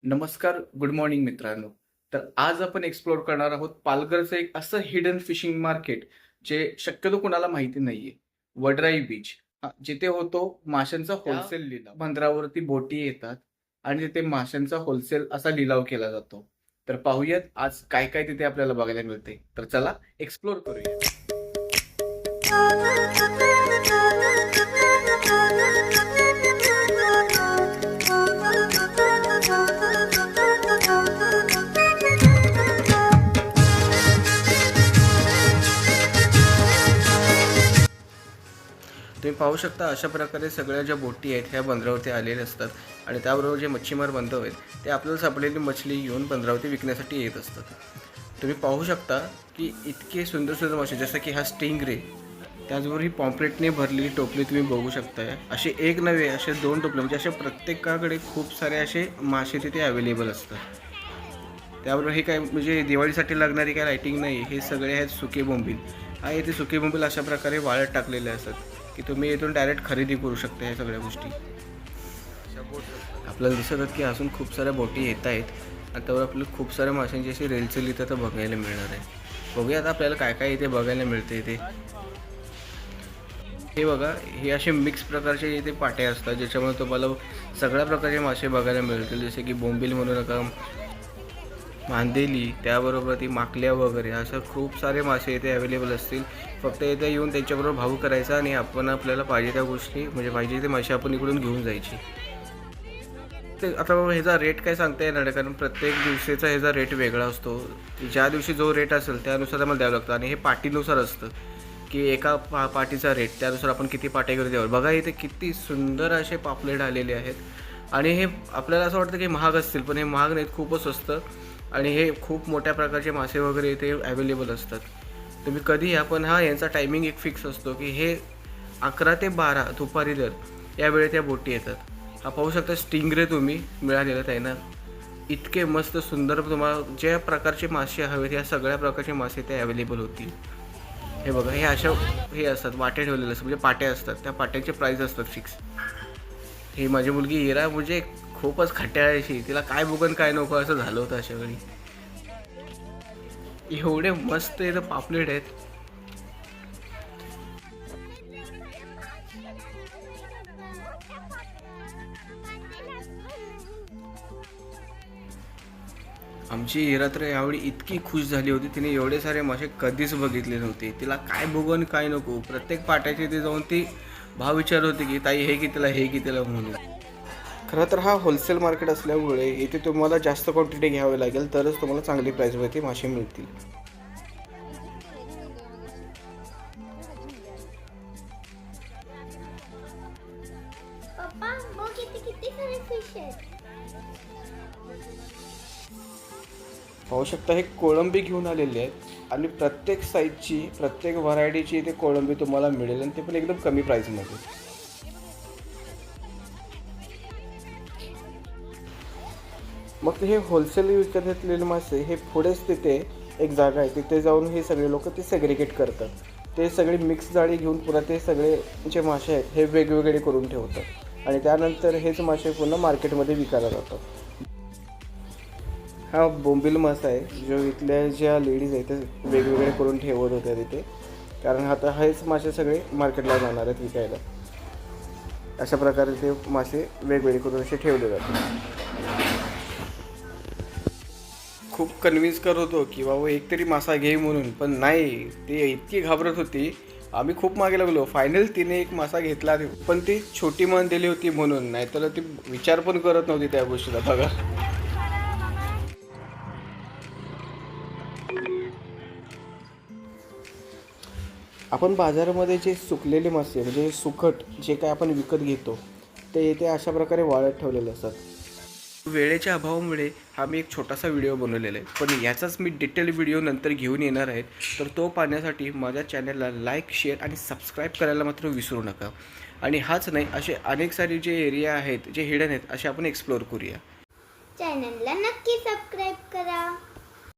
नमस्कार, good morning मित्रांनो. तर आज आपण एक्सप्लोर करणार आहोत पालघरचं एक असं हिडन फिशिंग मार्केट जे शक्यतो कुणाला माहिती नाहीये. वडराई बीच जिथे होतो माशांचा होलसेल लिलाव. बंदरावरती बोटी येतात आणि तिथे माशांचा होलसेल असा लिलाव केला जातो. तर पाहूयात आज काय काय तिथे आपल्याला बघायला मिळते. तर चला एक्सप्लोर करूया. तुम्ही पाहू शकता अशा प्रकारे सगळ्या ज्या बोटी आहेत ह्या बंदरावरती आलेल्या असतात आणि त्याबरोबर जे मच्छीमार बांधव आहेत ते आपल्याला सापडलेली मछली घेऊन बंदरावरती विकण्यासाठी येत असतात. तुम्ही पाहू शकता की इतके सुंदर सुंदर मासे जसं की हा स्टिंग रे, त्याचबरोबर ही पॉम्प्लेटने भरलेली टोपली तुम्ही बघू शकताय. असे एक नव्हे असे दोन टोपले म्हणजे असे प्रत्येकाकडे खूप सारे असे मासे तिथे अवेलेबल असतात. त्याबरोबर हे काय म्हणजे दिवाळीसाठी लागणारी काय लायटिंग नाही, हे सगळे आहेत सुके बोंबील. ते सुके बोंबील अशा प्रकारे वाळत टाकलेले असतात की तुम्ही इथून डायरेक्ट खरेदी करू शकता. ह्या सगळ्या गोष्टी आपल्याला दिसत आहेत की अजून खूप साऱ्या बोटी येत आहेत आणि त्यावर आपल्याला खूप साऱ्या माशांची अशी रेलचेल इथं तर बघायला मिळणार आहे. बघूया आता आपल्याला काय काय इथे बघायला मिळते. इथे हे बघा, हे असे मिक्स प्रकारचे इथे पाटे असतात ज्याच्यामुळे तुम्हाला सगळ्या प्रकारचे मासे बघायला मिळतील. जसे की बोंबील म्हणू नका, मांदेली, त्याबरोबर ती माकल्या वगैरे असं खूप सारे मासे इथे अवेलेबल असतील. फक्त इथे येऊन त्यांच्याबरोबर भाव करायचा आणि आपण आपल्याला पाहिजे त्या गोष्टी म्हणजे पाहिजे ते मासे आपण इकडून घेऊन जायची. ते आता ह्याचा रेट काय सांगता येणार नाही कारण प्रत्येक दिवशीचा ह्याचा रेट वेगळा असतो. ज्या दिवशी जो रेट असेल त्यानुसार आम्हाला द्यावं लागतं आणि हे पाटीनुसार असतं की एका पाटीचा रेट त्यानुसार आपण किती पाटे करू द्यावं. बघा इथे किती सुंदर असे पापलेट आलेले आहेत आणि हे आपल्याला असं वाटतं की महाग असतील पण हे महाग नाहीत, खूपच स्वस्त आणि हे खूप मोठ्या प्रकारचे मासे वगैरे इथे अवेलेबल असतात. तुम्ही कधी या पण यांचा टायमिंग एक फिक्स असतो की हे 11 ते 12 दुपारी दर या वेळेत त्या बोटी येतात. हा पाहू शकता स्टिंगरे तुम्ही मिळालेलं आहे ना, इतके मस्त सुंदर तुम्हाला ज्या प्रकारचे मासे हवेत या सगळ्या प्रकारचे मासे ते अवेलेबल होतील. हे बघा, हे अशा हे असतात वाटे ठेवलेले असतात म्हणजे पाट्या असतात, त्या पाट्यांचे प्राईस असतात फिक्स. ही माझी मुलगी इरा म्हणजे खूपच खट्याळायची, तिला काय बघून काय नको असं झालं होतं अशा वेळी. एवढे मस्त इथं पापलेट आहेत. आमची इरा तर यावेळी इतकी खुश झाली होती, तिने एवढे सारे मासे कधीच बघितले नव्हते. तिला काय बघून काय नको प्रत्येक पाट्याची ते जाऊन ती भाव विचारत होती की ताई हे कितीला हे कितीला म्हणून. खरं तर हा होलसेल मार्केट असल्यामुळे इथे तुम्हाला जास्त क्वांटिटी घ्यावी लागेल तरच तुम्हाला चांगली प्राईजवरती मासे मिळतील. पप्पा बघ किती किती सारे फिश आहेत. पाहू शकता हे कोळंबी घेऊन आलेले आहेत आणि प्रत्येक साईजची प्रत्येक व्हरायटीची इथे कोळंबी तुम्हाला मिळेल आणि ते पण एकदम कमी प्राईजमध्ये. मग हे होलसेल विकत घेतलेले मासे हे पुढेच तिथे एक जागा आहे, तिथे जाऊन हे सगळे लोक ते सेग्रिगेट करतात. ते सगळे मिक्स जाळी घेऊन पुन्हा ते सगळे जे मासे आहेत हे वेगवेगळे करून ठेवतात आणि त्यानंतर हेच मासे पुन्हा मार्केटमध्ये विकायला जातात. हा बोंबील मासा आहे जो इथल्या ज्या लेडीज आहेत ते वेगवेगळे करून ठेवत होत्या तिथे, कारण आता हेच मासे सगळे मार्केटला जाणार आहेत विकायला. अशा प्रकारे ते मासे वेगवेगळे करून असे ठेवले जातात. खूप कन्व्हिन्स करत होतो की बाबा एक तरी मासा घे म्हणून, पण नाही, ती इतकी घाबरत होती. आम्ही खूप मागे लागलो. फायनल तिने एक मासा घेतला, पण ती छोटी मान दिली होती म्हणून, नाहीतर ती विचार पण करत नव्हती त्या गोष्टीला. बघा, आपण बाजारामध्ये जे सुकलेले मासे म्हणजे सुकट जे काय आपण विकत घेतो ते इथे अशा प्रकारे वाळत ठेवलेले असतात. वेळेच्या अभावामुळे हा मी एक छोटासा व्हिडिओ बनवलेला आहे, पण याचाच मी डिटेल व्हिडिओ नंतर घेऊन येणार आहे. तर तो पाहण्यासाठी माझ्या चॅनलला लाईक, शेअर आणि सबस्क्राईब करायला मात्र विसरू नका. आणि हाच नाही, असे अनेक सारे जे एरिया आहेत जे हिडन आहेत असे आपण एक्सप्लोअर करूया. चॅनलला नक्की सबस्क्राईब करा.